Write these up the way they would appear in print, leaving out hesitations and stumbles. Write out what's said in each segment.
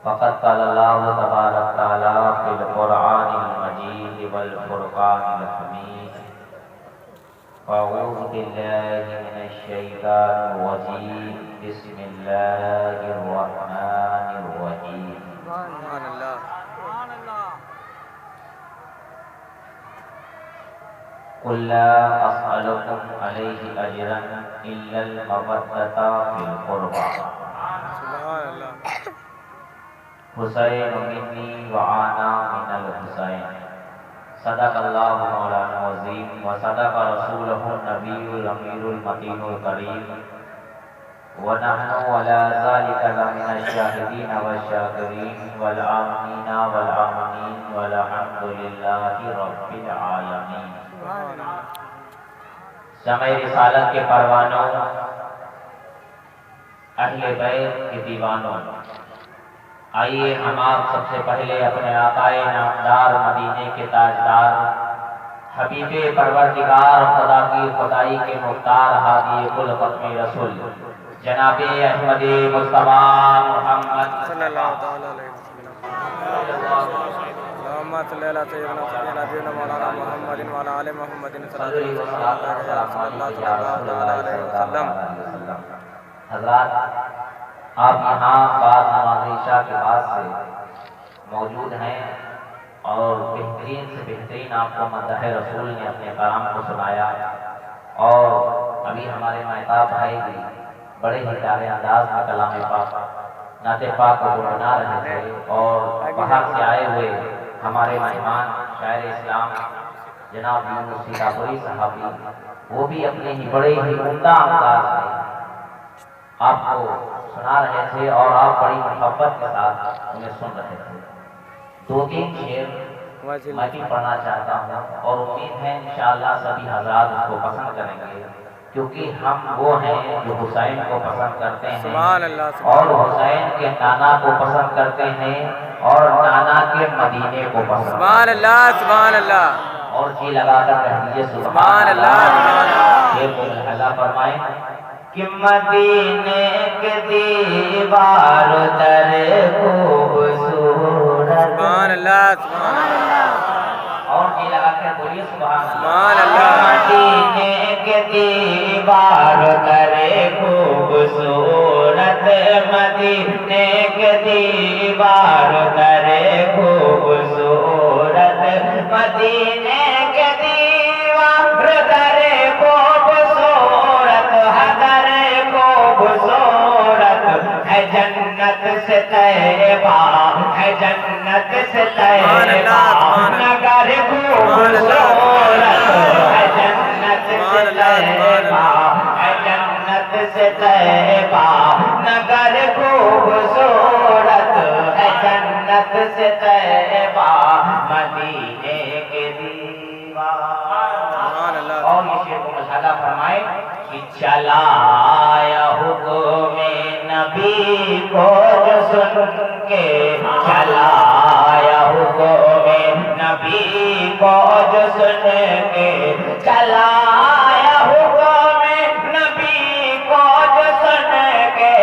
فقد قال الله تبارك وتعالى في القرآن المجيد والفرقان الحميد أعوذ بالله من الشيطان الرجيم بسم الله الرحمن الرحيم سبحان اللہ قل لا أسألكم عليه أجرا إلا المودة في القربى سبحان اللہ حسین منی وعانا من الحسین صدق اللہ مولانا عظیم وصدق رسولہ النبی الامیر المتین الکریم ونحن على ذلك لمن الشاهدين والشاكرين والآمنين والآمنين والحمد لله رب العالمين. شمع رسالت کے پروانوں، اہل بیت کے دیوانوں، آئیے ہم آپ سب سے پہلے اپنے آقائے نامدار مدینے کے تاجدار حبیب پروردگار خدا کی خدائی کے مختار ہادی کل ختم رسول جناب احمد مصطفیٰ محمد صلی اللہ تعالی علیہ وسلم اللہم صلی اللہ سیدنا نبینا مولانا محمد وعلی آل محمد صلی اللہ علیہ وسلم. حضرات، آپ یہاں بعد نماز عشاء کے بعد سے موجود ہیں اور بہترین سے بہترین آپ کو مدح رسول نے اپنے کلام کو سنایا، اور ابھی ہمارے مہتاب بھائی بھی بڑے ہی پیارے انداز میں کلام پاک نعت پاک کو گنگنا رہے تھے، اور باہر سے آئے ہوئے ہمارے مہمان شاعر اسلام جناب یونس سیتاپوری صحابی وہ بھی اپنے ہی بڑے ہی عمدہ انداز میں آپ کو سنا رہے تھے، اور آپ بڑی محبت کے ساتھ انہیں سن رہے تھے. دو تین شعر میں بھی پڑھنا چاہتا ہوں، اور امید ہے انشاءاللہ سبھی حضرات اس کو پسند کریں گے، کیونکہ ہم وہ ہیں جو حسین کو پسند کرتے ہیں سبحان اللہ اور حسین کے نانا کو پسند کرتے ہیں اور نانا کے مدینے کو پسند کرتے سبحان اللہ سبحان اللہ ہیں. اور جی لگا کر کہہ دیجیے سبحان اللہ سبحان اللہ. یہ کو اللہ فرمائیں کہ مدینے کے دیوار در خوبصورت. سبحان اللہ سبحان اللہ. اور جی لگا کر بولیے سبحان سبحان اللہ. مدینے کے دیوار در خوبصورت، مدینے کے دیوار در خوبصورت، مدینے کے دیوار در خوبصورت، در خوبصورت ہے جنت سے طیبہ، ہے جنت سے طیبہ نگر خوبصورت ہے جنت سے طیبہ، ہے جنت سے طیبہ نگر خوبصورت ہے جنت سے طیبہ مدینے کے دیوار. اور یہ شعر کو مشاہدہ فرمائے کہ چلایا حکم نبی کو جو سن کے، چلایا حکم نبی کو جو سن کے، چلایا حکم نبی کو جو سن کے،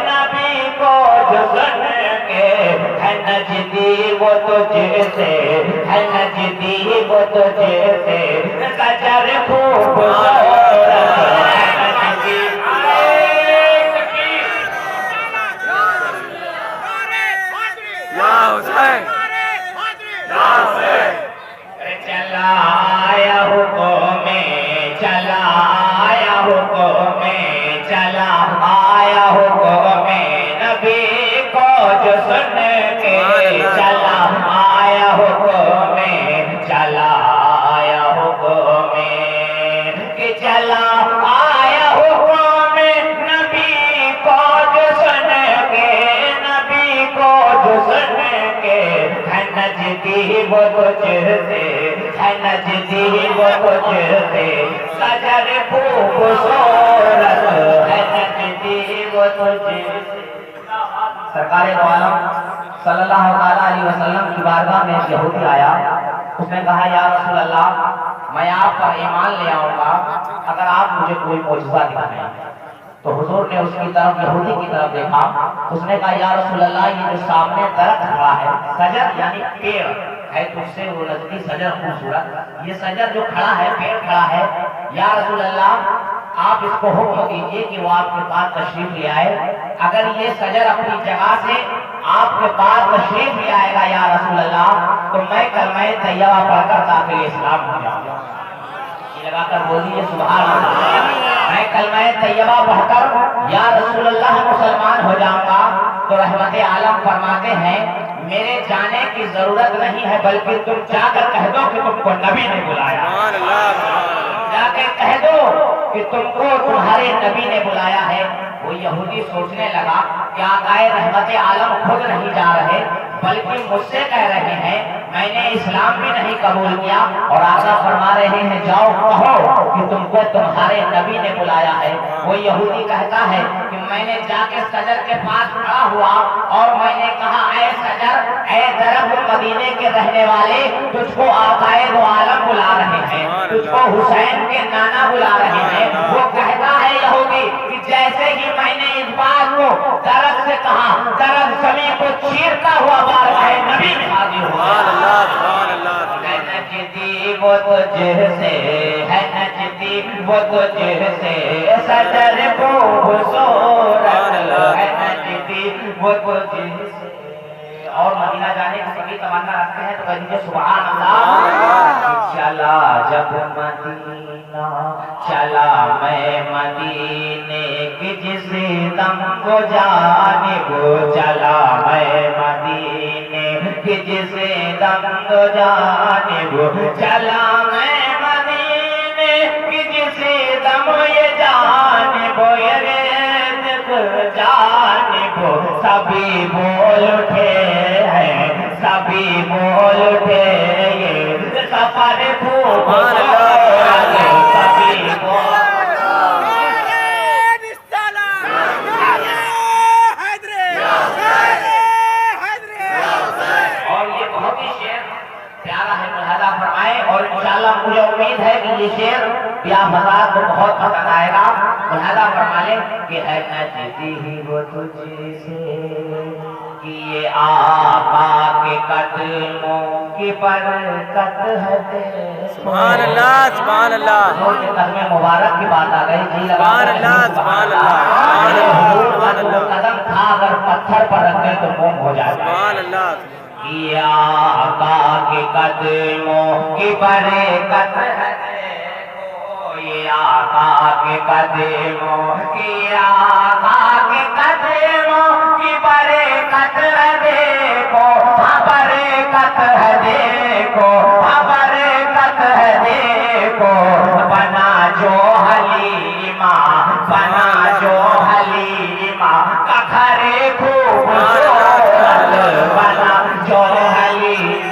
نبی کو جو سن کے ہے نجدی وہ تجھ سے، ہے نجدی وہ تجھ سے سجر خوبصورت ہے نجدی. یا حسین چلایا حکم چلایا حکم چلایا حکم نبی کو جو سن کے، چلا آیا حکم چلایا حکم کہ چلا آیا حکم نبی کو جو سن کے، نبی کو جو سن کے ہے نجدی وہ تجھ سے، ہے نجدی وہ تجھ سے سجر خوبصورت ہے نجدی وہ تجھ سے. سرکار دو عالم صلی اللہ علیہ وسلم کی بارگاہ میں ایک یہودی آیا، اس نے کہا یا رسول اللہ میں آپ پر ایمان لے آؤں گا اگر آپ مجھے کوئی معجزہ دکھائیں. تو تو حضور نے اس کی طرف یہودی کی طرف دیکھا، اس نے کہا یا رسول اللہ یہ جو سامنے درخت کھڑا ہے، شجر یعنی پیڑ ہے، تجھ سے وہ نزدیک شجر خوبصورت، یہ شجر جو کھڑا ہے، پیڑ کھڑا ہے، یا رسول اللہ آپ اس کو حکم کیجئے کہ وہ آپ کے پاس تشریف لے آئے، اگر یہ شجر اپنی جگہ سے آپ کے پاس تشریف لے آئے گا یا رسول اللہ تو میں کلمہ طیبہ پڑھ کر داخل اسلام ہو جاؤں گا۔ یہ لگا کر بولیے سبحان اللہ، میں کلمہ طیبہ پڑھ کر یا رسول اللہ مسلمان ہو جاؤں گا۔ تو رحمت عالم فرماتے ہیں میرے جانے کی ضرورت نہیں ہے، بلکہ تم جا کر کہہ دو کہ تم کو نبی نے بلایا، جا کے کہہ دو کہ تم کو تمہارے نبی نے بلایا ہے۔ وہ یہودی سوچنے لگا کہ آقا رحمت عالم خود نہیں جا رہے بلکہ مجھ سے کہہ رہے ہیں، میں نے اسلام بھی نہیں قبول کیا اور آقا فرما رہے ہیں جاؤ کہو کہ تم کو تمہارے نبی نے بلایا ہے۔ وہ یہودی کہتا ہے کہ میں نے جا کے شجر کے پاس کھڑا ہوا اور میں نے کہا اے شجر، اے درخت مدینے کے رہنے والے، تجھ کو آقا دو عالم بلا رہے ہیں، تجھ کو حسین کے نانا بلا رہے ہیں۔ وہ کہتا ہے یہودی کہ جیسے ہی میں نے اس بات کو درخت سے کہا، درخت زمین کو چیرتا ہوا بارگاہ نبی میں حاضر ہوا۔ ہے نجدی وہ تجھ سے، ہے نجدی وہ تجھ سے شجر خوبصورت، ہے نجدی وہ تجھ سے۔ اور مدینہ جانے کی سبھی تمنا رکھتے ہیں تو کہہ دیجیے سبحان اللہ۔ چلا جب مدینہ چلا میں مدینے کی جس دم کو جانب، چلا میں مدینے کی جس دم کو جانب، چلا میں مدینے کی جس دم یہ جانب، یہ جانب سبھی بول اٹھے ہیں، سبھی بول اٹھے یہ سفر خوب سبھی بول۔ اور یہ بہت ہی شعر پیارا ہے، ملاحظہ فرمائے، اور انشاءاللہ مجھے امید ہے کہ یہ شعر یا حضرات کو بہت پسند آئے گا۔ ملاحظہ فرما لیں کہ ہے نجدی ہی وہ تجھ سے کہ یہ آقا کے قدموں کی برکت ہے۔ سبحان اللہ، سبحان اللہ، حضور کے قدم مبارک کی بات آ گئی، جی لگا سبحان اللہ، سبحان اللہ، حضور کا جو قدم تھا اگر پتھر پر رکھ دیں تو موم ہو جائے گا۔ سبحان اللہ، یہ آقا کے قدموں کی برکت ہے، یہ آقا کے قدموں کی، آقا کے قدموں کی برکت ہے، دیکھو برکت ہے، دیکھو برکت ہے، دیکھو بنا جو حلیمہ، بنا جو حلیمہ کا گھر خوبصورت، بنا جو حلیمہ۔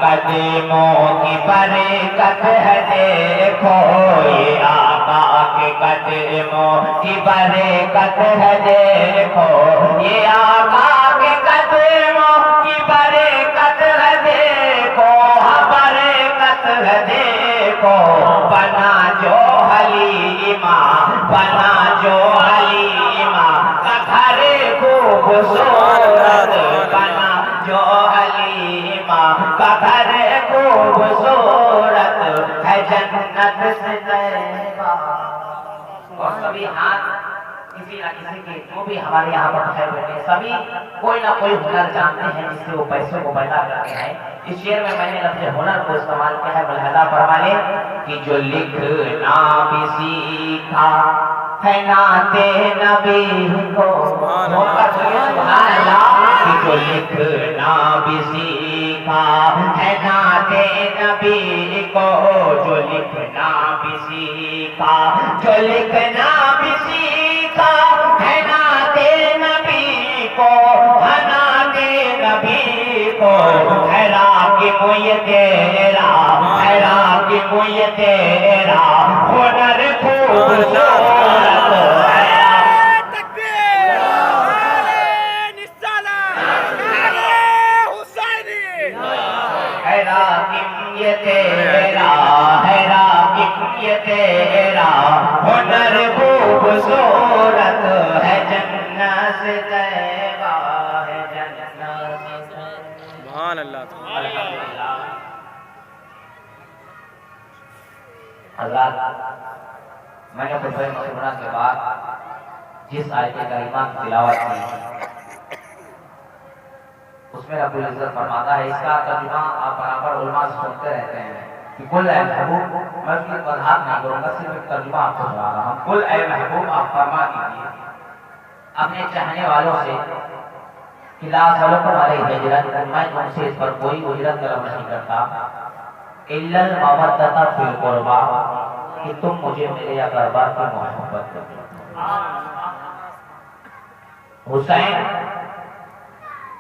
قدموں کی برکت ہے، دیکھو یہ آقا کے قدموں کی برکت ہے، دیکھو یہ آقا کے قدموں کی برکت ہے، دیکھو برکت ہے، دیکھو بنا جو حلیمہ، بنا جو حلیمہ کا گھر خوبصورت، بنا جو حلیمہ کا گھر خوبصورت ہے، جنت سے طیبہ۔ اور سبھی ہاتھ کسی نہ کسی کے جو بھی ہمارے یہاں پر ٹھہرے ہوئے ہیں، سبھی کوئی نہ کوئی ہنر جانتے ہیں جس سے وہ پیسوں کو پیدا کرتے ہیں۔ اس شعر میں میں نے لفظ ہنر کو استعمال کیا ہے، ملاحظہ فرما لیں کہ جو لکھنا بھی سیکھا ہے نعتِ نبی کو، سبحان اللہ، کہ جو لکھنا بھی سیکھا ہے نعتِ نبی کو، جو لکھنا بھی سیکھا، جو لکھنا بھی سیکھا ہے نعتِ نبی کو، نعتِ نبی کو، ہے راکب یہ تیرا، ہے راکب یہ تیرا ہنر خوبصورت ہے۔ تیرا ہے راہ یہ تیرا ہنر خوبصورت ہے جنت سے طیبہ ہے جنت سے سبحان اللہ الحمدللہ۔ حضرات میں نے خطبہ مسلمہ کے بعد جس آیت کریمہ کی تلاوت کی اس میں رب العزت فرماتا ہے، اس کا ترجمہ آپ برابر علماء سے سنتے رہتے ہیں کہ کل اے محبوب، میں اس کی وضاحت نہیں کروں گا، صرف ایک ترجمہ آپ کو سنا رہا ہوں۔ کل اے محبوب آپ فرما دیجیے اپنے چاہنے والوں سے کہ لا اسألکم علیہ اجرا، میں تم سے اس پر کوئی اجرت طلب نہیں کرتا، الا المودۃ فی القربى، کہ تم مجھے میرے اقربا کی محبت کرو۔ حسین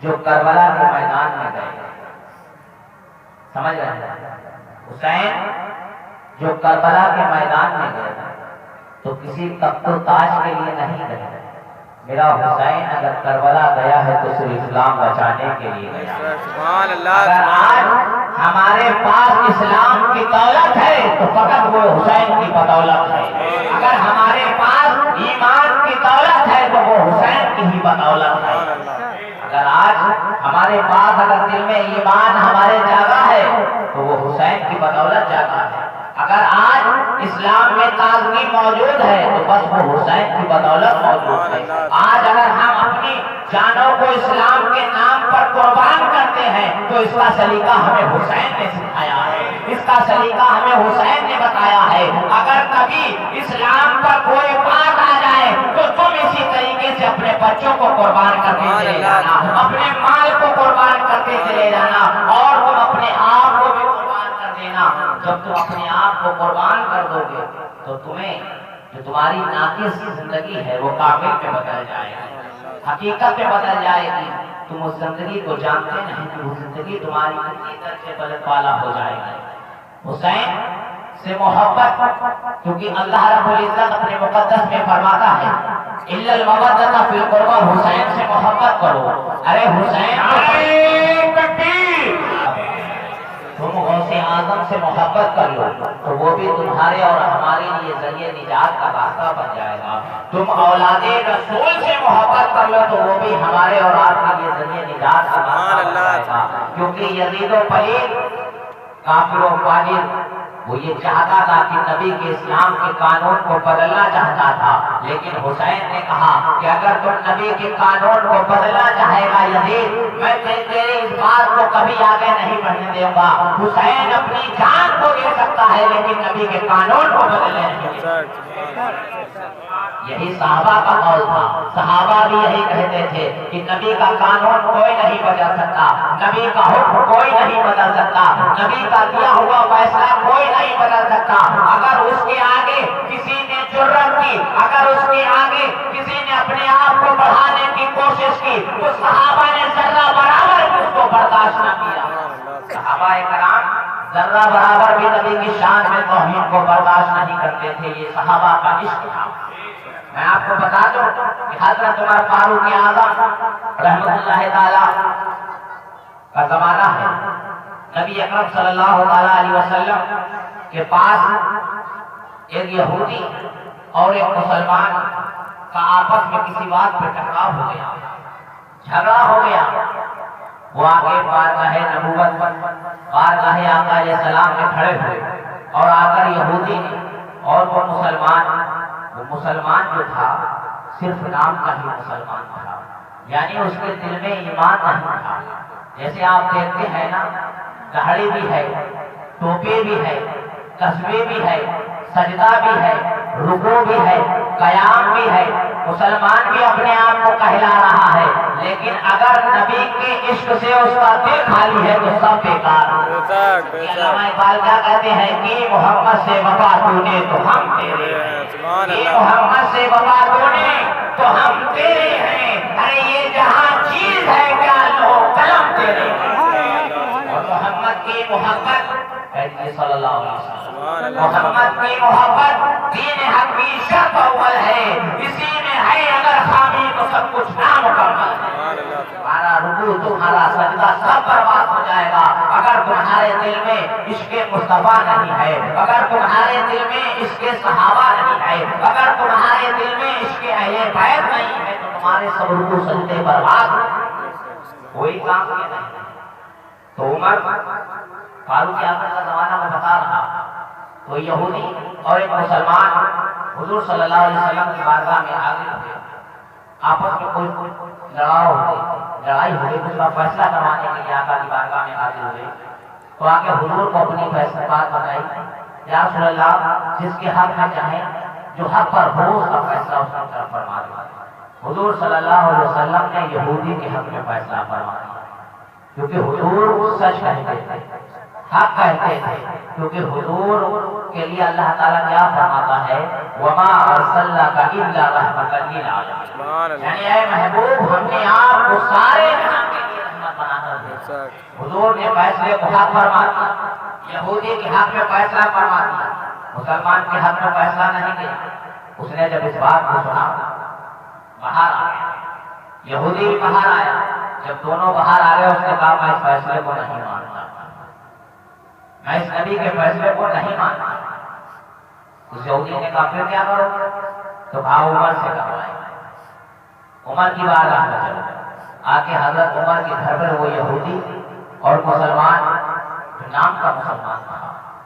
جو کربلا کے میدان میں گئے، سمجھ رہے ہیں؟ حسین جو کربلا کے میدان میں گئے تو کسی تخت و تاج کے لیے نہیں گئے، میرا حسین اگر کربلا گیا ہے تو صرف اسلام بچانے کے لیے گیا۔ سبحان اللہ اگر آج ہمارے پاس اسلام کی دولت ہے تو فقط وہ حسین کی بدولت ہے، اگر ہمارے پاس ایمان کی دولت ہے تو وہ حسین کی ہی بدولت ہے۔ اگر آج ہمارے پاس اگر دل میں ایمان ہمارے جاگا ہے تو وہ حسین کی بدولت جاگا ہے، اگر آج اسلام میں تازگی موجود ہے تو بس وہ حسین کی بدولت موجود ہے۔ آج اگر ہم اپنی جانوں کو اسلام کے نام پر قربان کرتے ہیں تو اس کا سلیقہ ہمیں حسین نے سکھایا ہے، اس کا سلیقہ ہمیں حسین نے بتایا ہے۔ اگر کبھی اسلام پر کوئی بات آ جائے تو تم اسی طریقے سے اپنے بچوں کو قربان کرتے چلے جانا، اپنے مال کو قربان کرتے چلے جانا، اور تم اپنے آپ کو بھی قربان کر دینا۔ جب تم اپنے آپ کو قربان کر دو گے تو تمہیں جو تمہاری ناقص زندگی ہے وہ کامل میں بدل جائے گی، حقیقت میں بدل جائے گی۔ تم اس زندگی کو جانتے نہیں کہ وہ زندگی تمہاری کتنی درجے بلند والا ہو جائے گی۔ حسین سے محبت، کیونکہ اللہ رب العزت اپنے مقدس میں فرماتا ہے الا المودۃ فی القربى، حسین سے محبت کرو۔ ارے حسین تم غوث اعظم سے محبت کر لو تو وہ بھی تمہارے اور ہمارے لیے ذریعہ نجات کا راستہ بن جائے گا۔ تم اولاد رسول سے محبت کر لو تو وہ بھی ہمارے اور آپ کے لیے ذریعہ نجات کا راستہ بن جائے گا، کیونکہ یزید و پلید، کافر و فاجر وہ یہ چاہتا تھا کہ نبی کے اسلام کے قانون کو بدلنا چاہتا تھا، لیکن حسین نے کہا کہ اگر تم نبی کے قانون کو بدلنا چاہے گا یزید، میں تیرے اس بات کو کبھی آگے نہیں بڑھنے دوں گا۔ حسین اپنی جان کو دے سکتا ہے لیکن نبی کے قانون کو بدلنے نہیں دے سکتا۔ یہی صحابہ کا قول تھا، صحابہ بھی یہی کہتے تھے کہ نبی کا قانون کوئی نہیں بدل سکتا، نبی کا حکم کوئی نہیں بدل سکتا، نبی کا دیا ہوا فیصلہ کوئی نہیں بدل سکتا۔ اگر اس کے آگے کسی نے جرأت کی، اگر اس کے آگے کسی نے اپنے آپ کو بڑھانے کی کوشش کی تو صحابہ نے ذرہ برابر اس کو برداشت نہ کیا۔ صحابہ کرام ذرہ برابر بھی نبی کی شان میں توہین کو برداشت نہیں کرتے تھے، یہ صحابہ کا عشق تھا۔ میں آپ کو بتا دوں کہ حضرت عمر فاروق اعظم رحمۃ اللہ تعالی کا زمانہ ہے، نبی اکرم صلی اللہ علیہ وسلم کے پاس ایک یہودی اور ایک مسلمان کا آپس میں کسی بات پر ٹکراؤ ہو گیا، جھگڑا ہو گیا۔ وہ آگے بارگاہ نبوت، بارگاہ آقا علیہ السلام میں کھڑے ہوئے اور آ کر یہودی نے اور وہ مسلمان جو تھا صرف نام کا ہی مسلمان تھا، یعنی اس کے دل میں ایمان نہیں تھا۔ جیسے آپ دیکھتے ہیں نا، داڑھی بھی ہے، ٹوپی بھی ہے، تسبیح بھی ہے، سجدہ بھی ہے، رکوع بھی ہے، قیام بھی ہے، مسلمان بھی اپنے آپ کو کہلا رہا ہے، لیکن اگر نبی کے عشق سے اس کا دل خالی ہے تو سب بیکار ہے۔ علامہ اقبال کیا کہتے ہیں کہ محمد سے وفا تو نے تو ہم تیرے ہیں، کہ محمد سے وفا تو نے تو ہم تیرے ہیں، ارے یہ جہاں چیز ہے کیا لو قلم تیرے ہیں۔ اور محمد کی محبت صلی اللہ علیہ وسلم۔ محمد کی محبت دین حق کی شرط اول ہے، اسی میں ہے اگر خامی تو سب کچھ نامکمل ہے۔ تمہارا رکوع تمہارا سجدہ سب برباد ہو جائے گا اگر تمہارے دل میں عشق مصطفیٰ نہیں ہے، اگر تمہارے دل میں عشق صحابہ نہیں ہے، اگر تمہارے دل میں عشق اہل بیت نہیں ہے تو تمہارے سب رکوع سجدے برباد کوئی کام نہیں۔ تو عمر فاروق اعظم کا زمانہ میں بتا رہا، تو یہودی اور ایک مسلمان حضور صلی اللہ علیہ وسلم کی بارگاہ میں حاضر ہوئے، آپس میں کوئی لڑائی ہوئی، اس کا فیصلہ کروانے کے لیے آقا کی بارگاہ میں حاضر ہوئے، تو آ کے حضور کو اپنی فیصلہ بات بتائی، یا رسول اللہ جس کے حق میں چاہیں جو حق پر ہو اس کا فیصلہ اس کی طرف فرما دیں۔ حضور صلی اللہ علیہ وسلم نے یہودی کے حق میں فیصلہ فرما دیا، کیونکہ حضور سچ کہتے تھے، حق کہتے تھے، کیونکہ حضور کے لیے اللہ تعالیٰ کیا فرماتا ہے، وَمَا أَرْسَلْنَاكَ إِلَّا رَحْمَةً لِّلْعَالَمِينَ، یعنی اے محبوب ہم نے آپ کو سارے جہاں کے لیے رحمت بنا کر بھیجا۔ حضور نے فیصلے کو حق فرما دیا، یہودی کے حق میں فیصلہ فرما دیا، مسلمان کے حق میں فیصلہ نہیں کیا۔ اس نے جب اس بات کو سنا باہر آیا، یہودی بھی باہر آیا، جب دونوں باہر آ گئے اس نے کہا میں اس فیصلے کو نہیں مانتا، میں اس نبی کے فیصلے کو نہیں مانتا۔ اس یہودی نے کہا پھر کیا کرو؟ تو کہا عمر سے کہوائے، عمر کی بارگاہ میں چلو۔ آ کے حضرت عمر کے گھر پر وہ یہودی اور مسلمان جو نام کا مسلمان تھا،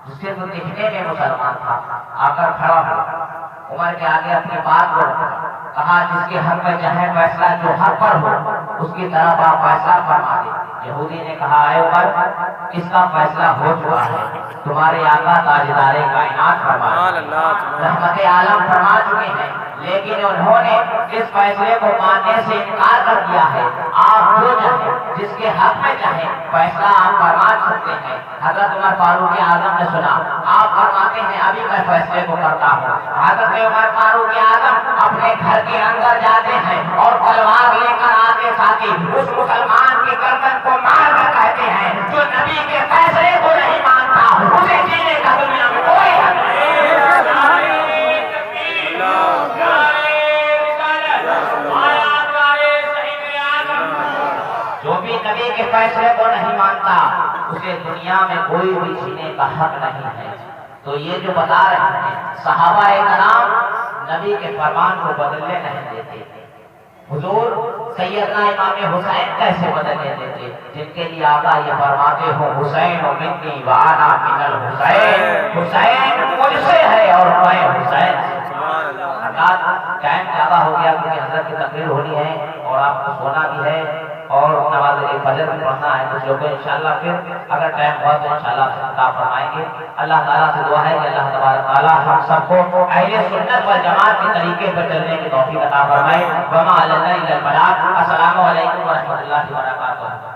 جس سے تو دکھنے میں مسلمان تھا، آ کر کھڑا ہوا، عمر کے آگے اپنی بات کو رکھا، کہا جس کے حق میں چاہے فیصلہ جو حق پر ہو اس کی طرف آپ فیصلہ فرما دیں۔ یہودی نے کہا اے عمر اس کا فیصلہ ہو چکا ہے، تمہارے آقا تاجدار کائنات فرما رحمت عالم فرما چکے ہیں، لیکن انہوں نے اس فیصلے کو ماننے سے انکار کر دیا ہے، آپ جو چاہیں جس کے حق میں چاہیں فیصلہ آپ فرما سکتے ہیں۔ حضرت عمر فاروق اعظم نے سنا، آپ فرماتے ہیں ابھی میں فیصلے کو کرتا ہوں۔ حضرت عمر فاروق اعظم اپنے گھر کے اندر جاتے ہیں اور تلوار لے کر آتے ساتھی اس مسلمان کی گردن کو مار کر کہتے ہیں جو نبی کے فیصلے کو نہیں مانتا اسے جینے کا دنیا میں کوئی حق نہیں۔ جو بھی نبی کے فیصلے کو نہیں مانتا اسے دنیا میں کوئی بھی جینے کا حق نہیں ہے۔ تو یہ جو بتا رہے ہیں صحابہ کرام نبی کے فرمان کو بدلنے نہیں دیتے، حضور سیدنا امام حسین کیسے بدلنے دیتے جن کے لیے آقا یہ فرماتے ہو حسین منی وانا من الحسین، حسین مجھ سے ہے اور میں حسین سے۔ ٹائم زیادہ ہو گیا کیونکہ حضرت کی تقریر ہونی ہے اور آپ کو سونا بھی ہے اور نماز فجر بھی پڑھنا ہے، کچھ لوگوں انشاءاللہ پھر اگر ٹائم ہوا تو انشاءاللہ خطاب فرمائیں گے۔ اللہ تعالیٰ سے دعا ہے کہ اللہ تبارک تعالیٰ ہم سب کو اہل سنت والجماعت کے طریقے پر چلنے کی توفیق عطا فرمائے۔ وما علینا الا البلاغ۔ السلام علیکم ورحمۃ اللہ وبرکاتہ۔